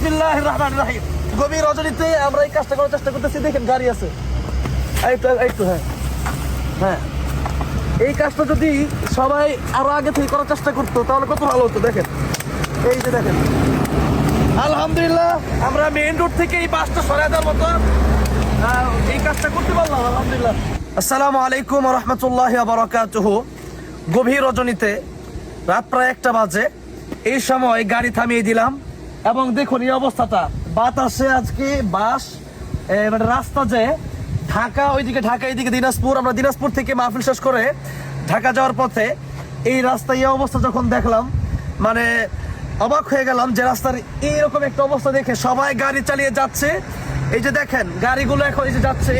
বিসমিল্লাহির রহমানির রহিম। গভীর রজনীতে আমরা এই কাজটা করার চেষ্টা করতেছি। দেখেন গাড়ি আছে, একটু হ্যাঁ হ্যাঁ, এই কাজটা যদি সবাই আরো আগে থেকে করার চেষ্টা করতো তাহলে কত ভালো হতো। দেখেন এই যে দেখেন, আলহামদুলিল্লাহ আমরা মেইন রোড থেকে এই বাসটা সরাই দেওয়ার মতো এই কাজটা করতে পারলাম, আলহামদুলিল্লাহ। আসসালামু আলাইকুম ওয়া রাহমাতুল্লাহি ওয়া বারাকাতুহু। গভীর রজনীতে রাত প্রায় 1টা বাজে, এই সময় গাড়ি থামিয়ে দিলাম এবং দেখুন এই অবস্থাটা। বাতাসে আজকে বাস মানে রাস্তা যে ঢাকা, ওইদিকে ঢাকা, এইদিকে দিনাজপুর। আমরা দিনাজপুর থেকে মাহফিল শেষ করে ঢাকা যাওয়ার পথে এই রাস্তায় এই অবস্থা যখন দেখলাম, মানে অবাক হয়ে গেলাম যে রাস্তার এইরকম একটা অবস্থা দেখে সবাই গাড়ি চালিয়ে যাচ্ছে। এই যে দেখেন গাড়িগুলো এখন এই যে যাচ্ছে,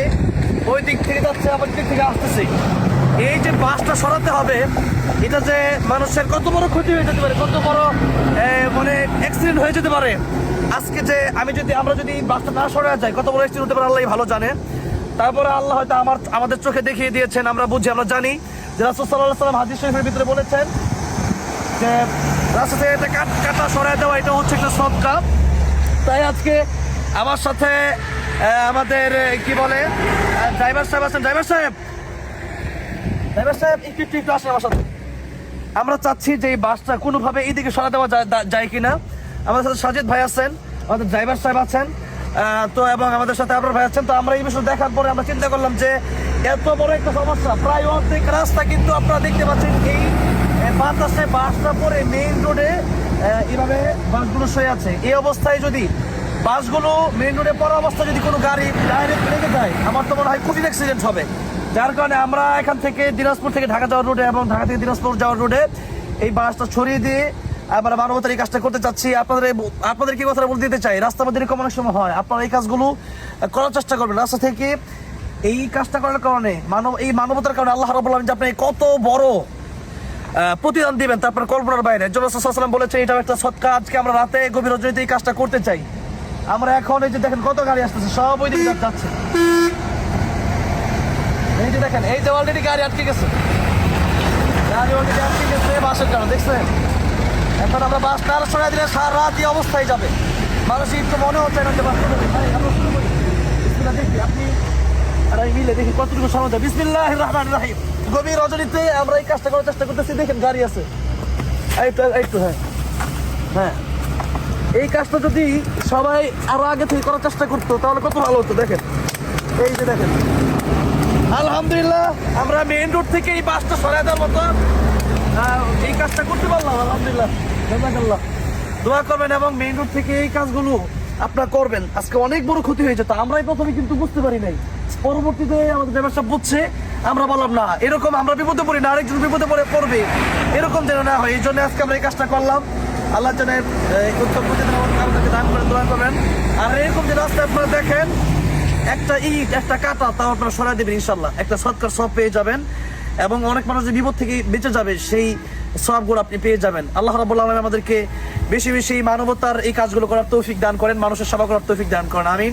ওই দিক থেকে যাচ্ছে, আবার দিক থেকে আসতেছে। এই যে বাসটা সরাতে হবে, এটা যে মানুষের কত বড় ক্ষতি হয়ে যেতে পারে, কত বড় মানে অ্যাক্সিডেন্ট হয়ে যেতে পারে। আজকে যে আমরা যদি বাসটা না সরানো যায় কত বড় অ্যাক্সিডেন্ট হতে পারে আল্লাহ ভালো জানে। তারপরে আল্লাহ হয়তো আমাদের চোখে দেখিয়ে দিয়েছেন, আমরা বুঝি, আমরা জানি যে রাসূল সাল্লাল্লাহু আলাইহি ওয়াসাল্লাম হাদিস শরীফের ভিতরে বলেছেন যে রাস্তা থেকে একটা কাটা সরায় দেওয়া এটা হচ্ছে একটা সদকা। তাই আজকে আমার সাথে আমাদের কি বলে ড্রাইভার সাহেব আছেন। ড্রাইভার সাহেব একটু আসেন আমার সাথে। আমরা চাচ্ছি যে এই বাসটা কোনোভাবে এইদিকে সরা দেওয়া যায় কিনা। আমাদের সাথে সাজিদ ভাই আছেন, আমাদের ড্রাইভার সাহেব আছেন, তো এবং আমাদের সাথে আপনার ভাই আছেন। তো আমরা এই বিষয় দেখার পরে আমরা চিন্তা করলাম যে এত বড় একটা সমস্যা, প্রায় অর্ধেক রাস্তা কিন্তু আপনারা দেখতে পাচ্ছেন এই বাতাসে বাসটা পরে মেইন রোডে এইভাবে বাসগুলো শুয়ে আছে। এই অবস্থায় যদি বাসগুলো মেইন রোডে পড়া অবস্থায় যদি কোনো গাড়ি ডাইরেক্ট লেগে যায়, আমার তো মনে হয় কঠিন অ্যাক্সিডেন্ট হবে। যার কারণে আমরা এখান থেকে দিনাজপুর থেকে ঢাকা যাওয়ার রোডে এবং ঢাকা থেকে দিনাজপুর যাওয়ার রোডে এই বাসটা ছড়িয়ে দিয়ে আমরা মানবতার এই কাজটা করতে চাচ্ছি। আপনাদের কি কথা বলতে দিতে চাই, রাস্তার মধ্যে এরকম অনেক সময় হয়, আপনারা এই কাজগুলো করার চেষ্টা করবেন। রাস্তা থেকে এই কাজটা করার কারণে এই মানবতার কারণে আল্লাহ রাব্বুল আলামিন যে আপনি কত বড় প্রতিদান দিবেন তারপর কল্পনার বাইরে। রাসূল সাল্লাল্লাহু আলাইহি ওয়াসাল্লাম বলেছে এটাও একটা সদকা। আজকে আমরা রাতে গভীর রজনীতে এই কাজটা করতে চাই। আমরা এখন এই যে দেখেন কত গাড়ি আসতেছে, সব ওই দিকে যাচ্ছে। এই যে দেখেন, এই যে অলরেডি গাড়ি আটকে গেছে, বাসের কারণে দেখছেন। এখন আমরা বাসটা আর সরাই দিলে সারা রাত এই অবস্থায় যাবে। মানুষ একটু মনে হচ্ছে না যে বাসটা দেখি আপনি আর আমি মিলে দেখি কতটুকু সময় যায়। বিসমিল্লাহির রহমানির রহিম। গভীর রজনীতে আমরা এই কাজটা করার চেষ্টা করতেছি। দেখেন গাড়ি আছে, একটু হ্যাঁ হ্যাঁ, এই কাজটা যদি সবাই আরো আগে থেকে করার চেষ্টা করতো তাহলে কত ভালো হতো। দেখেন এই যে দেখেন, আলহামদুলিল্লাহ আমরা মেইন রোড থেকে এই বাসটা সরাই দেওয়ার মতো এই কাজটা করতে পারলাম, আলহামদুলিল্লাহ। জাযাকাল্লাহ, দোয়া করবেন এবং মেইন রোড থেকে এই কাজগুলো আপনারা করবেন। আজকে অনেক বড় ক্ষতি হয়ে যেত, আমরাই প্রথমে কিন্তু বুঝতে পারি নাই, পরবর্তীতে আমাদের ড্রাইভার সাহেব বুঝছে, আমরা বললাম না এরকম আমরা বিপদে পড়ি না, আরেকজন বিপদে পড়বে এরকম যেন না হয়। এই জন্য আজকে আমরা এই কাজটা করলাম। আল্লাহ যেন উত্তম প্রতিদান আমাদেরকে দান করে দোয়া করবেন। আর এরকম যে রাস্তা আপনারা দেখেন একটা ইট একটা কাটা তাও আপনারা সরাই দেবেন, ইনশাল্লাহ একটা সৎকার সব পেয়ে যাবেন এবং অনেক মানুষ যে বিপদ থেকে বেঁচে যাবে সেই সবগুলো আপনি পেয়ে যাবেন। আল্লাহ রাব্বুল আলামিন আমাদেরকে বেশি বেশি মানবতার এই কাজগুলো করার তৌফিক দান করেন, মানুষের সেবা করার তৌফিক দান করেন, আমিন।